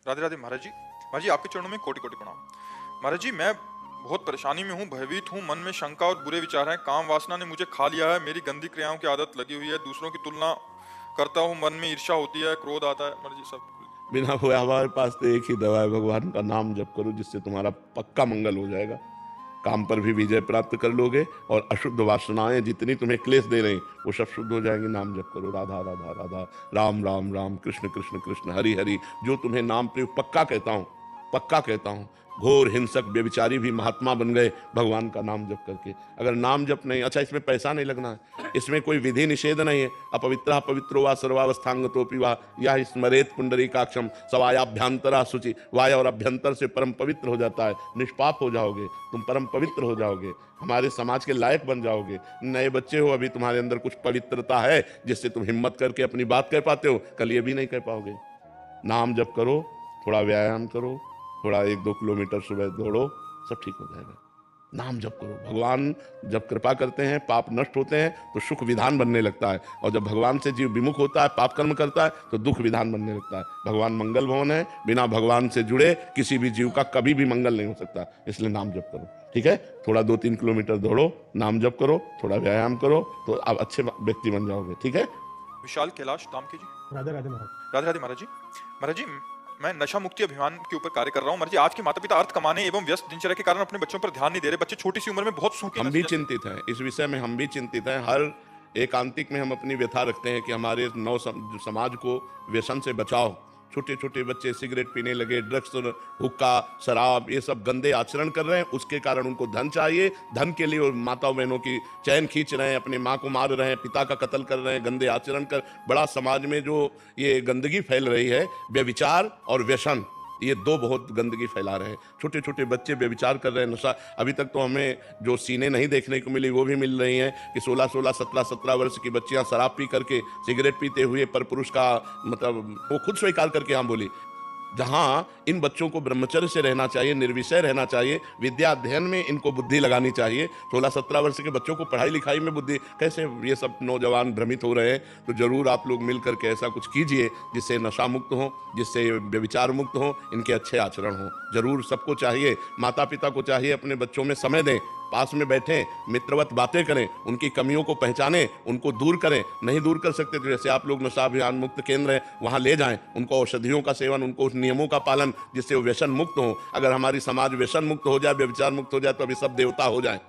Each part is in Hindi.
राधे राधे महाराज जी। महाराज जी आपके चरणों में कोटि कोटि प्रणाम। महाराज जी मैं बहुत परेशानी में हूँ, भयभीत हूँ, मन में शंका और बुरे विचार हैं। काम वासना ने मुझे खा लिया है, मेरी गंदी क्रियाओं की आदत लगी हुई है, दूसरों की तुलना करता हूँ, मन में ईर्ष्या होती है, क्रोध आता है। महाराज जी सब बिना हुए हमारे पास तो एक ही दवा है, भगवान का नाम जप करो, जिससे तुम्हारा पक्का मंगल हो जाएगा। काम पर भी विजय प्राप्त कर लोगे और अशुद्ध वासनाएं जितनी तुम्हें क्लेश दे रही वो सब शुद्ध हो जाएंगी। नाम जप करो, राधा राधा राधा, राम राम राम, कृष्ण कृष्ण कृष्ण, हरि हरि। जो तुम्हें नाम प्रयोग पक्का कहता हूँ, पक्का कहता हूँ। घोर हिंसक व्यभिचारी भी महात्मा बन गए भगवान का नाम जप करके। अगर नाम जप नहीं, अच्छा इसमें पैसा नहीं लगना है, इसमें कोई विधि निषेध नहीं है। अपवित्र पवित्रो वा सर्वावस्थांगतोपि वा या स्मरेत पुंडरीकाक्षम सवायाभ्यंतरा शुचि। वाय और अभ्यंतर से परम पवित्र हो जाता है, निष्पाप हो जाओगे, तुम परम पवित्र हो जाओगे, हमारे समाज के लायक बन जाओगे। नए बच्चे हो, अभी तुम्हारे अंदर कुछ पवित्रता है जिससे तुम हिम्मत करके अपनी बात कह पाते हो, कल ये भी नहीं कह पाओगे। नाम जप करो, थोड़ा व्यायाम करो, थोड़ा 1-2 किलोमीटर सुबह दौड़ो, सब ठीक हो जाएगा। नाम जप करो। भगवान जब कृपा करते हैं, पाप नष्ट होते हैं तो सुख विधान बनने लगता है, और जब भगवान से जीव विमुख होता है, पाप कर्म करता है, तो दुख विधान बनने लगता है। भगवान मंगल भवन है, बिना भगवान से जुड़े किसी भी जीव का कभी भी मंगल नहीं हो सकता। इसलिए नाम जप करो, ठीक है। थोड़ा 2-3 किलोमीटर दौड़ो, नाम जप करो, थोड़ा व्यायाम करो, तो आप अच्छे व्यक्ति बन जाओगे, ठीक है। विशाल कैलाश धाम के जी। राधे राधे महाराज। राधे राधे महाराज जी। महाराज जी मैं नशा मुक्ति अभियान के ऊपर कार्य कर रहा हूँ। महाराज जी आज के माता पिता अर्थ कमाने एवं व्यस्त दिनचर्या के कारण अपने बच्चों पर ध्यान नहीं दे रहे। बच्चे छोटी सी उम्र में बहुत सूखे। हम भी चिंतित हैं इस विषय में, हम भी चिंतित हैं। हर एकांतिक में हम अपनी व्यथा रखते हैं कि हमारे समाज को व्यसन से बचाओ। छोटे छोटे बच्चे सिगरेट पीने लगे, ड्रग्स, हुक्का, शराब, ये सब गंदे आचरण कर रहे हैं। उसके कारण उनको धन चाहिए, धन के लिए वो माताओं बहनों की चैन खींच रहे हैं, अपनी माँ को मार रहे हैं, पिता का कत्ल कर रहे हैं, गंदे आचरण कर। बड़ा समाज में जो ये गंदगी फैल रही है, व्यभिचार और व्यसन, ये दो बहुत गंदगी फैला रहे हैं। छोटे छोटे बच्चे व्यभिचार कर रहे हैं, नशा। अभी तक तो हमें जो सीने नहीं देखने को मिली वो भी मिल रही हैं कि 16-16, 17-17 वर्ष की बच्चियां शराब पी करके, सिगरेट पीते हुए पर पुरुष का मतलब वो खुद स्वीकार करके हम बोली। जहां इन बच्चों को ब्रह्मचर्य से रहना चाहिए, निर्विषय रहना चाहिए, विद्या अध्ययन में इनको बुद्धि लगानी चाहिए। 16-17 वर्ष के बच्चों को पढ़ाई लिखाई में बुद्धि, कैसे ये सब नौजवान भ्रमित हो रहे हैं। तो जरूर आप लोग मिलकर के ऐसा कुछ कीजिए जिससे नशा मुक्त हो, जिससे व्यभिचार मुक्त हो, इनके अच्छे आचरण हो। जरूर सबको चाहिए, माता पिता को चाहिए अपने बच्चों में समय दें, पास में बैठें, मित्रवत बातें करें, उनकी कमियों को पहचानें, उनको दूर करें। नहीं दूर कर सकते तो जैसे आप लोग नशा अभियान मुक्त केंद्र है वहां ले जाएं, उनको औषधियों का सेवन, उनको उस नियमों का पालन, जिससे वो व्यसन मुक्त हो। अगर हमारी समाज व्यसन मुक्त हो जाए, व्यभिचार मुक्त हो जाए, तो अभी सब देवता हो जाए।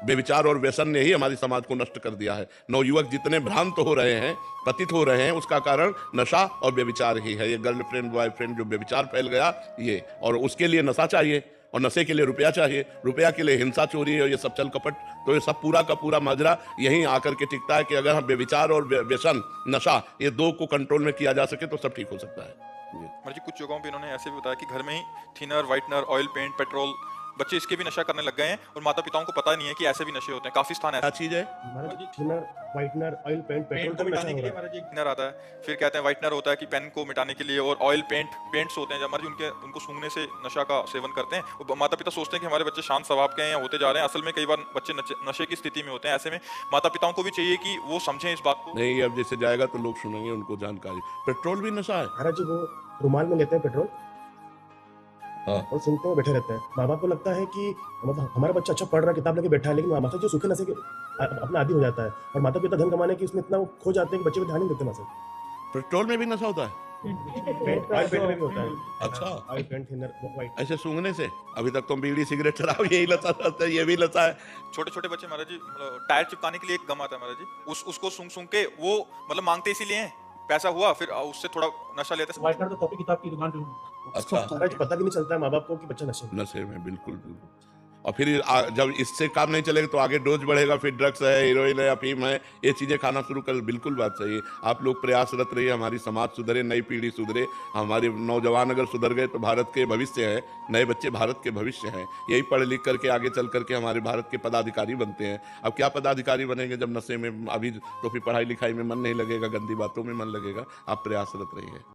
व्यभिचार और व्यसन ने ही हमारी समाज को नष्ट कर दिया है। नवयुवक जितने भ्रांत हो रहे हैं, पतित हो रहे हैं, उसका कारण नशा और व्यभिचार ही है। ये गर्लफ्रेंड बॉयफ्रेंड जो व्यभिचार फैल गया ये, और उसके लिए नशा चाहिए, और नशे के लिए रुपया चाहिए, रुपया के लिए हिंसा, चोरी और ये सब चल कपट। तो ये सब पूरा का पूरा माजरा यहीं आकर के टिकता है कि अगर हम व्यभिचार और व्यसन, नशा, ये दो को कंट्रोल में किया जा सके तो सब ठीक हो सकता है। महाराज जी कुछ जगहों पे इन्होंने ऐसे भी बताया कि घर में ही thinner, whitener, oil paint, petrol, बच्चे इसके भी नशा करने लग गए हैं और माता पिताओं को पता नहीं है कि ऐसे भी नशे होते हैं। काफी स्थान क्या ऐसा चीज है? Maharaj ji thinner, whitener, oil paint, petrol का नशा हो रहा है। महाराज जी थिनर आता है, फिर कहते हैं व्हाइटनर होता है कि पेन को मिटाने के लिए, और ऑयल पेंट्स होते हैं जब महाराज जी उनको सूंघने से नशा का सेवन करते हैं। और माता पिता सोचते हैं कि हमारे बच्चे शांत स्वभाव के हैं या होते जा रहे हैं, असल में कई बार बच्चे नशे की स्थिति में होते हैं। ऐसे में माता पिताओं को भी चाहिए कि वो समझें इस बात को। नहीं, अब जैसे जाएगा तो लोग सुनेंगे, उनको जानकारी। पेट्रोल भी नशा है? महाराज जी वो रुमाल में लेते हैं पेट्रोल और सुनते हुए बैठे रहते हैं। माँ बाप को लगता है कि मतलब हमारा बच्चा अच्छा पढ़ रहा है, किताब लेके बैठा है, लेकिन माता जो सूखे नशे के अपना आदी हो जाता है, और माता पिता धन कमाने की उसमें इतना खो जाते हैं कि बच्चे को ध्यान नहीं देते। माता पेट्रोल में भी नशा होता है? पेंट, ऑयल पेंट में भी होता है। अच्छा, ऑयल पेंट, थिनर, व्हाइट, ऐसे सूंघने से? अभी तक तो बीड़ी सिगरेट शराब यही लता रहता है, ये भी लता है। छोटे छोटे बच्चे महाराज जी टायर चिपकाने के लिए एक गम आता है महाराज जी, उसको सूंघ के वो मतलब मांगते इसीलिए हैं, पैसा हुआ फिर उससे थोड़ा नशा लेते हैं। व्हाइटनर तो कॉपी किताब की दुकान पे। अच्छा, महाराज पता भी नहीं चलता है माँ बाप को कि बच्चा नशे में। नशे में, बिल्कुल बिल्कुल। और फिर जब इससे काम नहीं चलेगा तो आगे डोज बढ़ेगा, फिर ड्रग्स है, हीरोइन है, अफीम है, ये चीजें खाना शुरू कर। बिल्कुल बात सही है। आप लोग प्रयासरत रहिए, हमारी समाज सुधरे, नई पीढ़ी सुधरे, हमारे नौजवान अगर सुधर गए तो भारत के भविष्य है, नए बच्चे भारत के भविष्य हैं। यही पढ़ लिख करके आगे चल करके हमारे भारत के पदाधिकारी बनते हैं। अब क्या पदाधिकारी बनेंगे जब नशे में, अभी तो फिर पढ़ाई लिखाई में मन नहीं लगेगा, गंदी बातों में मन लगेगा। आप प्रयासरत रहिए।